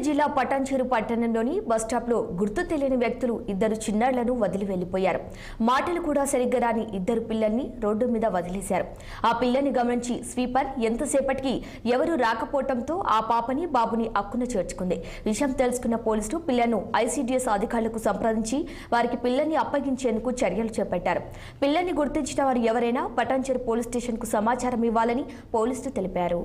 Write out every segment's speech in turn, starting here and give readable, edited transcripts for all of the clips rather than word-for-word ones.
జిల్లా పటాన్చెరు పట్టణంలోని బస్టాప్లో గుర్తు తెలియని వ్యక్తులు ఇద్దరు చిన్నారులను వదిలి వెళ్లిపోయారు. మాటలు కూడా సరిగ్గా రాని ఇద్దరు పిల్లల్ని రోడ్డు మీద వదిలేశారు. ఆ పిల్లని గమనించి స్వీపర్ ఎంతసేపటికి ఎవరూ రాకపోవడంతో ఆ పాపని బాబుని అక్కున చేర్చుకుంది. విషయం తెలుసుకున్న పోలీసులు పిల్లను ఐసీడీఎస్ అధికారులకు సంప్రదించి వారికి పిల్లని అప్పగించేందుకు చర్యలు చేపట్టారు. పిల్లని గుర్తించిన వారు ఎవరైనా పటాన్చెరు పోలీస్ స్టేషన్కు సమాచారం ఇవ్వాలని పోలీసులు తెలిపారు.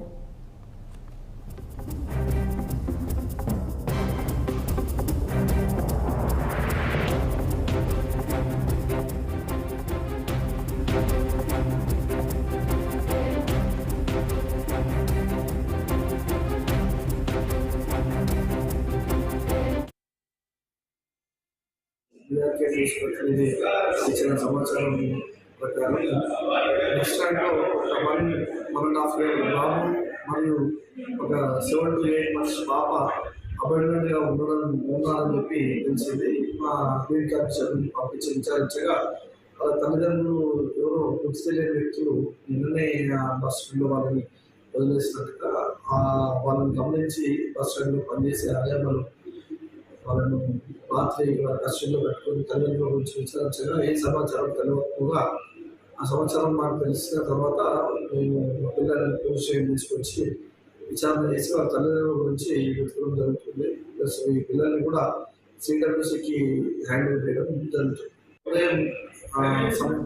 ఇచ్చిన సమాచారం ప్రకారం నెక్స్ట్ టైంలో ఒక 1.5 year బాబు మరియు ఒక 7 to 8 months పాప అపాయింట్మెంట్గా ఉన్నారని చెప్పి తెలిసింది. మా ఫీల్డ్ క్యాప్చర్ని పంపించి విచారించగా వాళ్ళ తల్లిదండ్రులు ఎవరో గుర్తు తెలియని వ్యక్తులు నిన్ననే బస్ స్టాండ్లో వాళ్ళని వదిలేసినట్టుగా వాళ్ళని గమనించి బస్ స్టాండ్లో పనిచేసే ఆలయాలు వాళ్ళను రాత్రి కష్టంలో పెట్టుకుని తల్లిదండ్రుల గురించి విచారించగా ఏ సమాచారం తెలియకపోగా ఆ సమాచారం మాకు తెలిసిన తర్వాత మేము పిల్లల్ని పోలీస్ స్టేషన్ తీసుకొచ్చి విచారణ చేసి వాళ్ళ తల్లిదండ్రుల గురించి వెతకడం జరుగుతుంది. ప్లస్ ఈ పిల్లల్ని కూడా సిడబ్ల్యూసీకి హ్యాండ్ ఓవర్ చేయడం జరుగుతుంది. ఉదయం సమయం